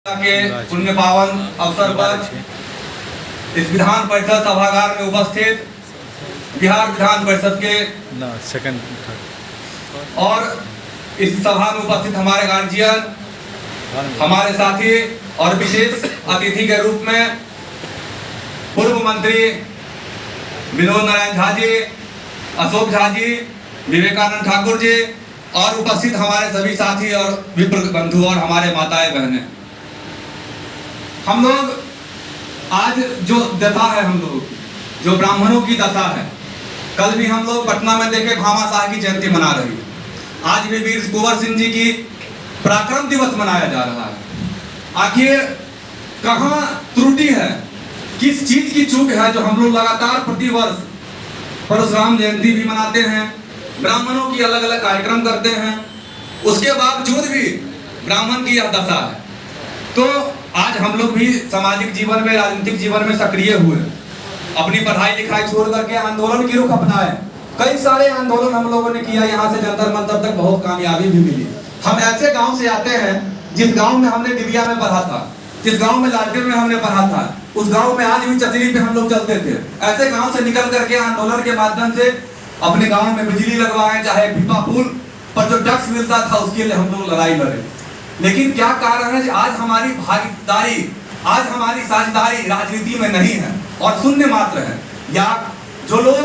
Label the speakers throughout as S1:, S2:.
S1: के पुण्य पावन अवसर पर इस विधान परिषद सभागार में उपस्थित बिहार विधान परिषद के और इस सभा में उपस्थित हमारे गार्जियन, हमारे साथी और विशेष अतिथि के रूप में पूर्व मंत्री विनोद नारायण झा जी, अशोक झा जी, विवेकानंद ठाकुर जी और उपस्थित हमारे सभी साथी और विप्र बंधु और हमारे माताएं बहनें, हम लोग आज जो दशा है, हम लोग जो ब्राह्मणों की दशा है, कल भी हम लोग पटना में देखे भामाशाह की जयंती मना रही है, आज भी वीर कुंवर सिंह जी की पराक्रम दिवस मनाया जा रहा है। आखिर कहाँ त्रुटि है, किस चीज की चूक है जो हम लोग लगातार प्रतिवर्ष परशुराम जयंती भी मनाते हैं, ब्राह्मणों की अलग अलग कार्यक्रम करते हैं, उसके बावजूद भी ब्राह्मण की यह दशा है। तो आज हम लोग भी सामाजिक जीवन में, राजनीतिक जीवन में सक्रिय हुए, अपनी पढ़ाई लिखाई छोड़ करके आंदोलन की रुख अपनाए। कई सारे आंदोलन हम लोगों ने किया, यहाँ से जंतर मंतर तक बहुत कामयाबी भी मिली। हम ऐसे गांव से आते हैं जिस गांव में हमने डिबिया में पढ़ा था, जिस गांव में लालटेन में हमने पढ़ा था, उस गांव में आज भी चचरी पे हम लोग चलते थे। ऐसे गांव से निकल करके आंदोलन के माध्यम से अपने गांव में बिजली लगवाए, चाहे पीपा पुल पर जो टैक्स मिलता था उसके लिए हम लोग लड़ाई लड़े। लेकिन क्या कारण है, आज हमारी भागीदारी, आज हमारी साझेदारी राजनीति में नहीं है और शून्य मात्र है। या जो लोग,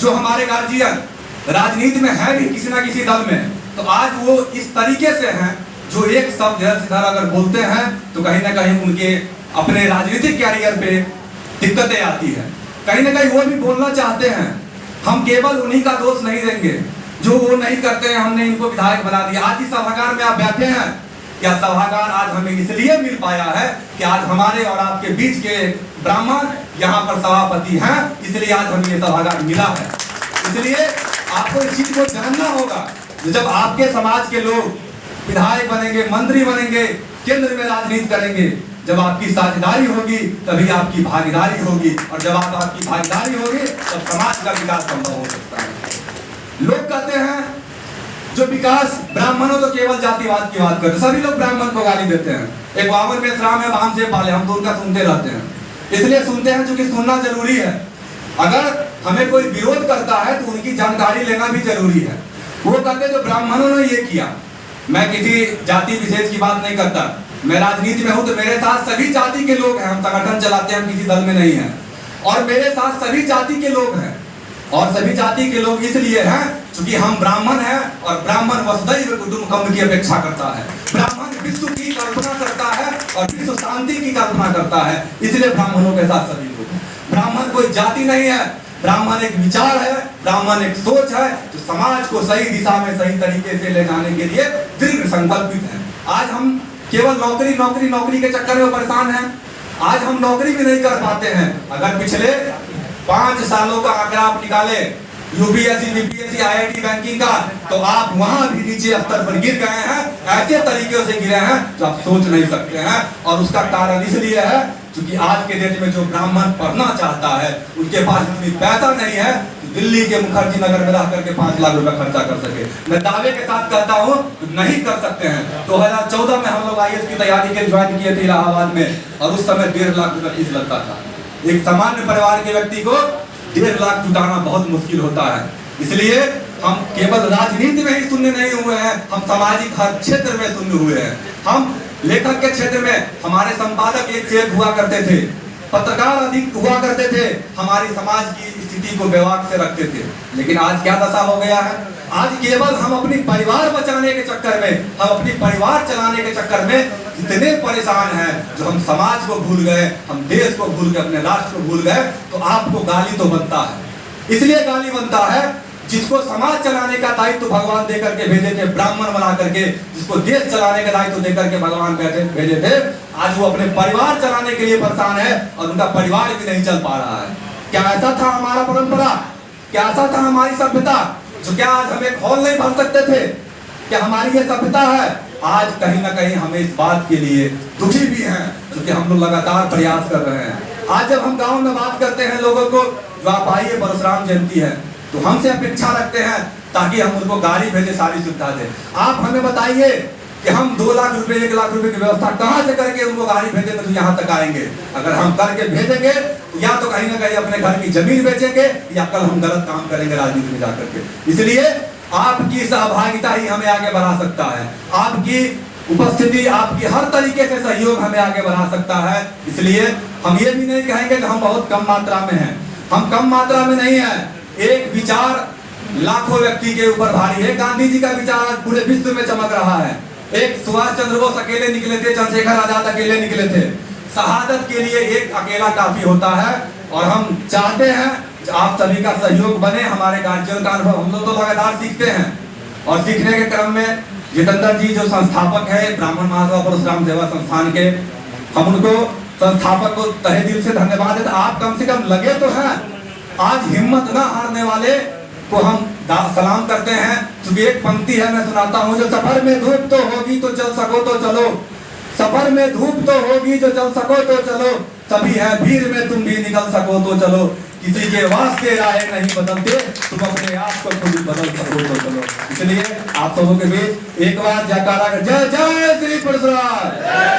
S1: जो हमारे गार्जियन राजनीति में है भी किसी ना किसी दल में, तो आज वो इस तरीके से हैं जो एक शब्द इधर अगर बोलते हैं तो कहीं ना कहीं उनके अपने राजनीतिक कैरियर पे दिक्कतें आती है। कहीं ना कहीं वो भी बोलना चाहते हैं, हम केवल उन्हीं का दोष नहीं देंगे जो वो नहीं करते हैं, हमने इनको विधायक बना दिया। आज इस सभागार में आप बैठे हैं, क्या सभागार आज हमें इसलिए मिल पाया है कि आज हमारे और आपके बीच के ब्राह्मण यहाँ पर सभापति हैं, इसलिए आज हमें ये सभागार मिला है। इसलिए आपको इस चीज को जानना होगा, जब आपके समाज के लोग विधायक बनेंगे, मंत्री बनेंगे, केंद्र में राजनीति करेंगे, जब आपकी साझेदारी होगी तभी आपकी भागीदारी होगी, और जब आपकी भागीदारी होगी तब समाज का विकास संभव हो सकता है। लोग कहते हैं जो विकास, ब्राह्मणों तो केवल जातिवाद की बात करते, सभी लोग ब्राह्मण को गाली देते हैं। एक बाबर में श्राम है, बाम से पाले, हम तो उनका सुनते रहते हैं, इसलिए सुनते हैं क्योंकि सुनना जरूरी है। अगर हमें कोई विरोध करता है तो उनकी जानकारी लेना भी जरूरी है। वो कहते जो ब्राह्मणों ने ये किया, मैं किसी जाति विशेष की बात नहीं करता, मैं राजनीति में हूं तो मेरे साथ सभी जाति के लोग हैं, हम संगठन चलाते हैं, हम किसी दल में नहीं है, और मेरे साथ सभी जाति के लोग हैं। और सभी जाति के लोग इसलिए हैं क्योंकि हम ब्राह्मण हैं, और ब्राह्मण वसुधैव कुटुम्बकम की अपेक्षा करता है। ब्राह्मण विश्व की कल्पना करता है और विश्व शांति की कल्पना करता है, इसलिए ब्राह्मणों के साथ सभी लोग। ब्राह्मण कोई जाति नहीं है, ब्राह्मण एक विचार है, ब्राह्मण एक सोच है जो समाज को सही दिशा में, सही तरीके से ले जाने के लिए दृढ़ संकल्पित है। आज हम केवल नौकरी नौकरी नौकरी के चक्कर में परेशान हैं, आज हम नौकरी भी नहीं कर पाते हैं। अगर पिछले 5 सालों का आंकड़ा आप निकाले यूपीएससी, बीपीएससी, आईआईटी बैंकिंग का, तो आप वहां भी नीचे स्तर पर गिर गए हैं, ऐसे तरीके से गिरे हैं जो आप सोच नहीं सकते हैं। और उसका कारण इसलिए है क्योंकि आज के डेट में जो ब्राह्मण पढ़ना चाहता है उनके पास इतनी पैसा नहीं है तो दिल्ली के मुखर्जी नगर में रह करके 5 लाख रुपया खर्चा कर सके। मैं दावे के साथ कहता हूँ तो नहीं कर सकते हैं। 2014 में हम लोग आईएएस की तैयारी के ज्वाइन किए थे इलाहाबाद में, और उस समय 1.5 लाख रुपया फीस लगता था। एक सामान्य परिवार के व्यक्ति को 1.5 लाख जुटाना बहुत मुश्किल होता है। इसलिए हम केवल राजनीति में ही शून्य नहीं हुए हैं, हम सामाजिक हर क्षेत्र में शून्य हुए हैं। हम लेखक के क्षेत्र में हमारे संपादक एक से एक हुआ करते थे, पत्रकार अधिक हुआ करते थे, हमारी समाज की स्थिति को बेवाक से रखते थे। लेकिन आज क्या दशा हो गया है, आज केवल हम अपनी परिवार बचाने के चक्कर में, हम अपनी परिवार चलाने के चक्कर में इतने परेशान हैं जो हम समाज को भूल गए, हम देश को भूल गए, अपने राष्ट्र को भूल गए। तो आपको गाली तो बनता है, इसलिए गाली बनता है जिसको समाज चलाने का दायित्व भगवान दे करके भेजे थे, ब्राह्मण बना करके, जिसको देश चलाने का दायित्व दे करके भगवान भेजे थे, आज वो अपने परिवार चलाने के लिए परेशान है और उनका परिवार भी नहीं चल पा रहा है। क्या ऐसा था हमारा परंपरा, क्या ऐसा था हमारी सभ्यता, जो क्या आज हम एक हॉल नहीं भर सकते थे? क्या हमारी ये सभ्यता है? आज कहीं ना कहीं हमें इस बात के लिए दुखी भी हैं क्योंकि हम लोग लगातार प्रयास कर रहे हैं। आज जब हम गांव में बात करते हैं लोगों को, जो आप आइए परशुराम जयंती है, तो हमसे अपेक्षा रखते हैं ताकि हम उनको गाड़ी भेजे, सारी सुविधा दें। आप हमें बताइए कि हम 2 लाख रुपए 1 लाख रुपए की व्यवस्था कहां से करके उनको गाड़ी भेजेंगे तो यहाँ तक आएंगे। अगर हम करके भेजेंगे या तो कहीं ना कहीं अपने घर की जमीन बेचेंगे या कल हम गलत काम करेंगे राजनीति में जाकर के। इसलिए आपकी सहभागिता ही हमें आगे बढ़ा सकता है, आपकी उपस्थिति, आपकी हर तरीके से सहयोग हमें आगे बढ़ा सकता है। इसलिए हम ये भी नहीं कहेंगे कि हम बहुत कम मात्रा में हैं, हम कम मात्रा में नहीं है। एक विचार लाखों व्यक्ति के ऊपर भारी है। गांधी जी का विचार आज पूरे विश्व में चमक रहा है। एक सुभाष चंद्र बोस अकेले निकले थे, चंद्रशेखर आजाद अकेले निकले थे। शहादत के लिए एक अकेला काफी होता है और हम चाहते हैं आप सभी का सहयोग बने। हमारे गार्जियन का अनुभव हम लोग तो लगातार सीखते हैं और सीखने के क्रम में जितेंद्र जी जो संस्थापक है ब्राह्मण महासभा परशुराम सेवा संस्थान के, हम उनको संस्थापक को तहे दिल से धन्यवाद देते। आप कम से कम लगे तो हैं, आज हिम्मत न हारने वाले को हम सलाम करते हैं। क्योंकि एक पंक्ति है मैं सुनाता हूँ, जो सफर में धूप तो होगी तो चल सको तो चलो, सफर में धूप तो होगी जो चल सको तो चलो, सभी है भीड़ में तुम भी निकल सको तो चलो, किसी के वास्ते राह नहीं बदलते, तुम अपने आप को खुद बदल सको तो चलो। इसलिए आप सबों के बीच एक बार जयकारा, जय जय श्री परशुराम।